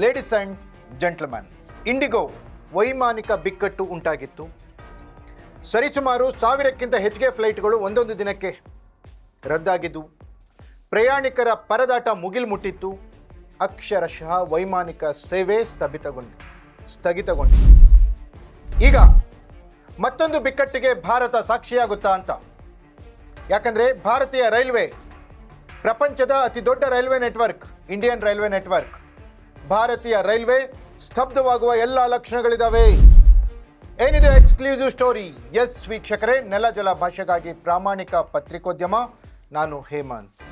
Ladies and gentleman, IndiGo ವೈಮಾನಿಕ ಬಿಕ್ಕಟ್ಟು ಉಂಟಾಗಿತ್ತು. ಸರಿಸುಮಾರು 1000ಕ್ಕಿಂತ ಹೆಚ್ಚಿಗೆ ಫ್ಲೈಟ್ಗಳು ಒಂದೊಂದು ದಿನಕ್ಕೆ ರದ್ದಾಗಿದ್ದು, ಪ್ರಯಾಣಿಕರ ಪರದಾಟ ಮುಗಿಲು ಮುಟ್ಟಿತ್ತು. ಅಕ್ಷರಶಃ ವೈಮಾನಿಕ ಸೇವೆ ಸ್ಥಗಿತಗೊಂಡಿತು. ಈಗ ಮತ್ತೊಂದು ಬಿಕ್ಕಟ್ಟಿಗೆ ಭಾರತ ಸಾಕ್ಷಿಯಾಗುತ್ತಾ ಅಂತ. ಯಾಕಂದರೆ ಭಾರತೀಯ ರೈಲ್ವೆ ಪ್ರಪಂಚದ ಅತಿ ದೊಡ್ಡ railway network, Indian railway network. ಭಾರತೀಯ ರೈಲ್ವೆ ಸ್ತಬ್ಧವಾಗುವ ಎಲ್ಲ ಲಕ್ಷಣಗಳಿದ್ದಾವೆ. ಏನಿದೆ ಎಕ್ಸ್ಕ್ಲೂಸಿವ್ ಸ್ಟೋರಿ? ಎಸ್ ವೀಕ್ಷಕರೇ, ನೆಲ ಜಲ ಭಾಷೆಗಾಗಿ ಪ್ರಾಮಾಣಿಕ ಪತ್ರಿಕೋದ್ಯಮ, ನಾನು ಹೇಮಂತ್.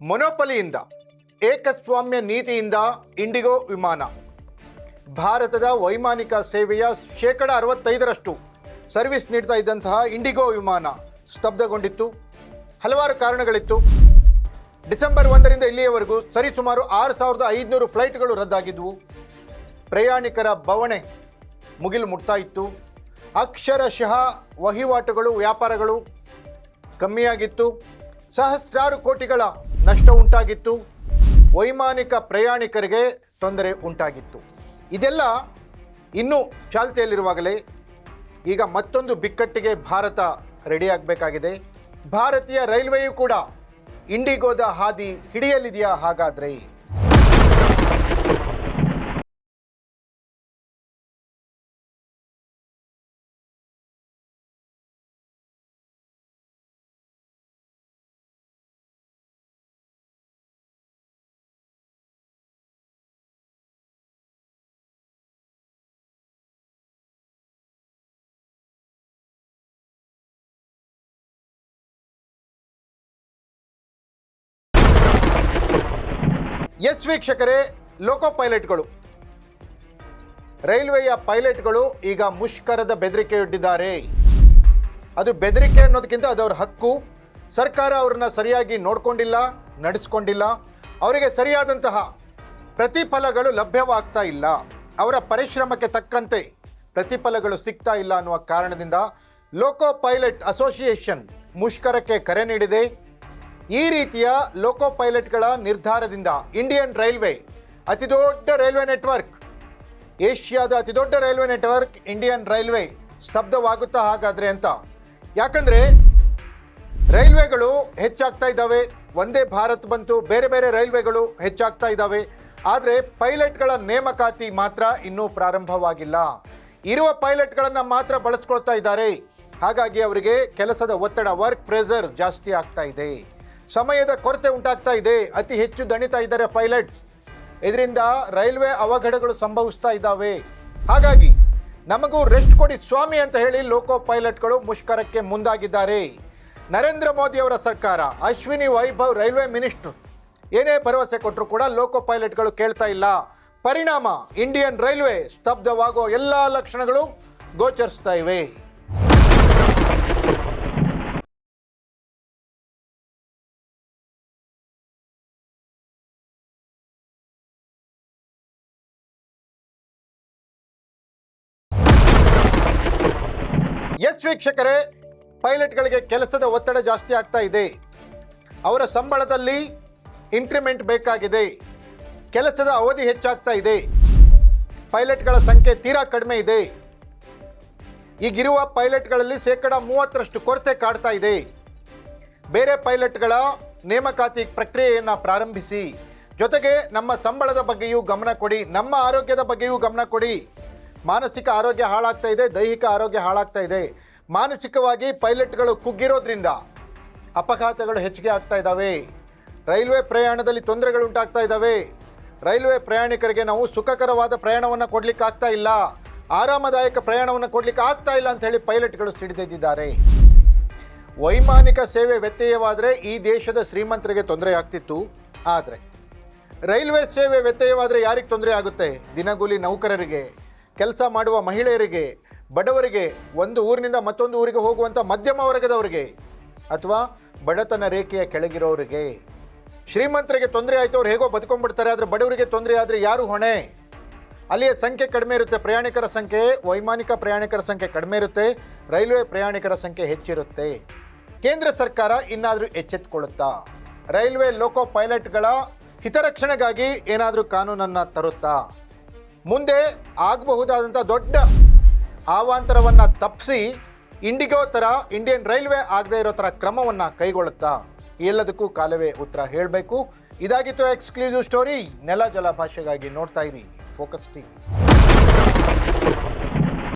ಮೊನೋಪಲಿಯಿಂದ, ಏಕಸ್ವಾಮ್ಯ ನೀತಿಯಿಂದ ಇಂಡಿಗೋ ವಿಮಾನ ಭಾರತದ ವೈಮಾನಿಕ ಸೇವೆಯ 65% ಸರ್ವಿಸ್ ನೀಡ್ತಾ ಇದ್ದಂತಹ ಇಂಡಿಗೋ ವಿಮಾನ ಸ್ತಬ್ಧಗೊಂಡಿತ್ತು. ಹಲವಾರು ಕಾರಣಗಳಿತ್ತು. ಡಿಸೆಂಬರ್ 1ರಿಂದ ಇಲ್ಲಿಯವರೆಗೂ ಸರಿಸುಮಾರು 6500 ಫ್ಲೈಟ್ಗಳು ರದ್ದಾಗಿದ್ದವು. ಪ್ರಯಾಣಿಕರ ಬವಣೆ ಮುಗಿಲು ಮುಟ್ತಾ ಇತ್ತು. ಅಕ್ಷರಶಃ ವಹಿವಾಟುಗಳು, ವ್ಯಾಪಾರಗಳು ಕಮ್ಮಿಯಾಗಿತ್ತು. ಸಹಸ್ರಾರು ಕೋಟಿಗಳ ನಷ್ಟ ಉಂಟಾಗಿತ್ತು. ವೈಮಾನಿಕ ಪ್ರಯಾಣಿಕರಿಗೆ ತೊಂದರೆ ಉಂಟಾಗಿತ್ತು. ಇದೆಲ್ಲ ಇನ್ನೂ ಚಾಲ್ತಿಯಲ್ಲಿರುವಾಗಲೇ ಈಗ ಮತ್ತೊಂದು ಬಿಕ್ಕಟ್ಟಿಗೆ ಭಾರತ ರೆಡಿಯಾಗಬೇಕಾಗಿದೆ. ಭಾರತೀಯ ರೈಲ್ವೆಯೂ ಕೂಡ ಇಂಡಿಗೋದ ಹಾದಿ ಹಿಡಿಯಲಿದೆಯಾ ಹಾಗಾದರೆ? ಎಸ್ ವೀಕ್ಷಕರೇ, ಲೋಕೋ ಪೈಲಟ್ಗಳು, ರೈಲ್ವೆಯ ಪೈಲಟ್ಗಳು ಈಗ ಮುಷ್ಕರದ ಬೆದರಿಕೆಯೊಡ್ಡಿದ್ದಾರೆ. ಅದು ಬೆದರಿಕೆ ಅನ್ನೋದಕ್ಕಿಂತ ಅದು ಅವರ ಹಕ್ಕು. ಸರ್ಕಾರ ಅವ್ರನ್ನ ಸರಿಯಾಗಿ ನೋಡಿಕೊಂಡಿಲ್ಲ, ನಡೆಸ್ಕೊಂಡಿಲ್ಲ. ಅವರಿಗೆ ಸರಿಯಾದಂತಹ ಪ್ರತಿಫಲಗಳು ಲಭ್ಯವಾಗ್ತಾ ಇಲ್ಲ. ಅವರ ಪರಿಶ್ರಮಕ್ಕೆ ತಕ್ಕಂತೆ ಪ್ರತಿಫಲಗಳು ಸಿಗ್ತಾ ಇಲ್ಲ ಅನ್ನುವ ಕಾರಣದಿಂದ ಲೋಕೋ ಪೈಲಟ್ ಅಸೋಸಿಯೇಷನ್ ಮುಷ್ಕರಕ್ಕೆ ಕರೆ ನೀಡಿದೆ. ಈ ರೀತಿಯ ಲೋಕೋ ಪೈಲಟ್ಗಳ ನಿರ್ಧಾರದಿಂದ ಇಂಡಿಯನ್ ರೈಲ್ವೆ, ಅತಿದೊಡ್ಡ ರೈಲ್ವೆ ನೆಟ್ವರ್ಕ್, ಏಷ್ಯಾದ ಅತಿದೊಡ್ಡ ರೈಲ್ವೆ ನೆಟ್ವರ್ಕ್ ಇಂಡಿಯನ್ ರೈಲ್ವೆ ಸ್ತಬ್ಧವಾಗುತ್ತಾ ಹಾಗಾದರೆ ಅಂತ. ಯಾಕಂದರೆ ರೈಲ್ವೆಗಳು ಹೆಚ್ಚಾಗ್ತಾ ಇದ್ದಾವೆ. ಒಂದೇ ಭಾರತ್ ಬಂತು, ಬೇರೆ ಬೇರೆ ರೈಲ್ವೆಗಳು ಹೆಚ್ಚಾಗ್ತಾ ಇದ್ದಾವೆ. ಆದರೆ ಪೈಲಟ್ಗಳ ನೇಮಕಾತಿ ಮಾತ್ರ ಇನ್ನೂ ಪ್ರಾರಂಭವಾಗಿಲ್ಲ. ಇರುವ ಪೈಲಟ್ಗಳನ್ನು ಮಾತ್ರ ಬಳಸ್ಕೊಳ್ತಾ ಇದ್ದಾರೆ. ಹಾಗಾಗಿ ಅವರಿಗೆ ಕೆಲಸದ ಒತ್ತಡ, ವರ್ಕ್ ಪ್ರೆಷರ್ ಜಾಸ್ತಿ ಆಗ್ತಾ ಇದೆ. ಸಮಯದ ಕೊರತೆ ಉಂಟಾಗ್ತಾ ಇದೆ. ಅತಿ ಹೆಚ್ಚು ದಣಿತಾ ಇದ್ದಾರೆ ಪೈಲಟ್ಸ್. ಇದರಿಂದ ರೈಲ್ವೆ ಅವಘಡಗಳು ಸಂಭವಿಸ್ತಾ ಇದ್ದಾವೆ. ಹಾಗಾಗಿ ನಮಗೂ ರೆಸ್ಟ್ ಕೊಡಿ ಸ್ವಾಮಿ ಅಂತ ಹೇಳಿ ಲೋಕೋ ಪೈಲಟ್ಗಳು ಮುಷ್ಕರಕ್ಕೆ ಮುಂದಾಗಿದ್ದಾರೆ. ನರೇಂದ್ರ ಮೋದಿ ಅವರ ಸರ್ಕಾರ, ಅಶ್ವಿನಿ ವೈಭವ್ ರೈಲ್ವೆ ಮಿನಿಸ್ಟರ್ ಏನೇ ಭರವಸೆ ಕೊಟ್ಟರು ಕೂಡ ಲೋಕೋ ಪೈಲಟ್ಗಳು ಕೇಳ್ತಾ ಇಲ್ಲ. ಪರಿಣಾಮ ಇಂಡಿಯನ್ ರೈಲ್ವೆ ಸ್ತಬ್ಧವಾಗುವ ಎಲ್ಲ ಲಕ್ಷಣಗಳು ಗೋಚರಿಸ್ತಾ ಇವೆ. ಎಸ್ ವೀಕ್ಷಕರೇ, ಪೈಲಟ್ಗಳಿಗೆ ಕೆಲಸದ ಒತ್ತಡ ಜಾಸ್ತಿ ಆಗ್ತಾ ಇದೆ. ಅವರ ಸಂಬಳದಲ್ಲಿ ಇನ್ಕ್ರಿಮೆಂಟ್ ಬೇಕಾಗಿದೆ. ಕೆಲಸದ ಅವಧಿ ಹೆಚ್ಚಾಗ್ತಾ ಇದೆ. ಪೈಲಟ್ಗಳ ಸಂಖ್ಯೆ ತೀರಾ ಕಡಿಮೆ ಇದೆ. ಈಗಿರುವ ಪೈಲಟ್ಗಳಲ್ಲಿ 30% ಕೊರತೆ ಕಾಡ್ತಾ ಇದೆ. ಬೇರೆ ಪೈಲಟ್ಗಳ ನೇಮಕಾತಿ ಪ್ರಕ್ರಿಯೆಯನ್ನು ಪ್ರಾರಂಭಿಸಿ. ಜೊತೆಗೆ ನಮ್ಮ ಸಂಬಳದ ಬಗ್ಗೆಯೂ ಗಮನ ಕೊಡಿ, ನಮ್ಮ ಆರೋಗ್ಯದ ಬಗ್ಗೆಯೂ ಗಮನ ಕೊಡಿ. ಮಾನಸಿಕ ಆರೋಗ್ಯ ಹಾಳಾಗ್ತಾ ಇದೆ, ದೈಹಿಕ ಆರೋಗ್ಯ ಹಾಳಾಗ್ತಾ ಇದೆ. ಮಾನಸಿಕವಾಗಿ ಪೈಲಟ್ಗಳು ಕುಗ್ಗಿರೋದ್ರಿಂದ ಅಪಘಾತಗಳು ಹೆಚ್ಚಿಗೆ ಆಗ್ತಾ ಇದ್ದಾವೆ. ರೈಲ್ವೆ ಪ್ರಯಾಣದಲ್ಲಿ ತೊಂದರೆಗಳು ಉಂಟಾಗ್ತಾ ಇದ್ದಾವೆ. ರೈಲ್ವೆ ಪ್ರಯಾಣಿಕರಿಗೆ ನಾವು ಸುಖಕರವಾದ ಪ್ರಯಾಣವನ್ನು ಕೊಡಲಿಕ್ಕೆ ಆಗ್ತಾ ಇಲ್ಲ, ಆರಾಮದಾಯಕ ಪ್ರಯಾಣವನ್ನು ಕೊಡಲಿಕ್ಕೆ ಆಗ್ತಾ ಇಲ್ಲ ಅಂತ ಹೇಳಿ ಪೈಲಟ್ಗಳು ಸಿಡಿದೆದ್ದಿದ್ದಾರೆ. ವೈಮಾನಿಕ ಸೇವೆ ವ್ಯತ್ಯಯವಾದರೆ ಈ ದೇಶದ ಶ್ರೀಮಂತರಿಗೆ ತೊಂದರೆ ಆಗ್ತಿತ್ತು. ಆದರೆ ರೈಲ್ವೆ ಸೇವೆ ವ್ಯತ್ಯಯವಾದರೆ ಯಾರಿಗೆ ತೊಂದರೆ ಆಗುತ್ತೆ? ದಿನಗೂಲಿ ನೌಕರರಿಗೆ, ಕೆಲಸ ಮಾಡುವ ಮಹಿಳೆಯರಿಗೆ, ಬಡವರಿಗೆ, ಒಂದು ಊರಿನಿಂದ ಮತ್ತೊಂದು ಊರಿಗೆ ಹೋಗುವಂಥ ಮಧ್ಯಮ ವರ್ಗದವರಿಗೆ, ಅಥವಾ ಬಡತನ ರೇಖೆಯ ಕೆಳಗಿರೋರಿಗೆ. ಶ್ರೀಮಂತರಿಗೆ ತೊಂದರೆ ಆಯಿತು, ಅವ್ರು ಹೇಗೋ ಬದುಕೊಂಡ್ಬಿಡ್ತಾರೆ. ಆದರೆ ಬಡವರಿಗೆ ತೊಂದರೆ ಆದರೆ ಯಾರು ಹೊಣೆ? ಅಲ್ಲಿಯ ಸಂಖ್ಯೆ ಕಡಿಮೆ ಇರುತ್ತೆ, ಪ್ರಯಾಣಿಕರ ಸಂಖ್ಯೆ, ವೈಮಾನಿಕ ಪ್ರಯಾಣಿಕರ ಸಂಖ್ಯೆ ಕಡಿಮೆ ಇರುತ್ತೆ, ರೈಲ್ವೆ ಪ್ರಯಾಣಿಕರ ಸಂಖ್ಯೆ ಹೆಚ್ಚಿರುತ್ತೆ. ಕೇಂದ್ರ ಸರ್ಕಾರ ಇನ್ನಾದರೂ ಎಚ್ಚೆತ್ತುಕೊಳ್ಳುತ್ತಾ? ರೈಲ್ವೆ ಲೋಕೋ ಪೈಲಟ್ಗಳ ಹಿತರಕ್ಷಣೆಗಾಗಿ ಏನಾದರೂ ಕಾನೂನನ್ನು ತರುತ್ತಾ? ಮುಂದೆ ಆಗಬಹುದಾದಂಥ ದೊಡ್ಡ ಅವಾಂತರವನ್ನು ತಪ್ಪಿಸಿ ಇಂಡಿಗೋ ಥರ ಇಂಡಿಯನ್ ರೈಲ್ವೆ ಆಗದೇ ಇರೋ ಥರ ಕ್ರಮವನ್ನು ಕೈಗೊಳ್ಳುತ್ತಾ? ಎಲ್ಲದಕ್ಕೂ ಕಾಲವೇ ಉತ್ತರ ಹೇಳಬೇಕು. ಇದಾಗಿತ್ತು ಎಕ್ಸ್ಕ್ಲೂಸಿವ್ ಸ್ಟೋರಿ. ನೆಲ ಜಲ ಭಾಷೆಗಾಗಿ ನೋಡ್ತಾ ಇರಿ ಫೋಕಸ್ ಟಿವಿ.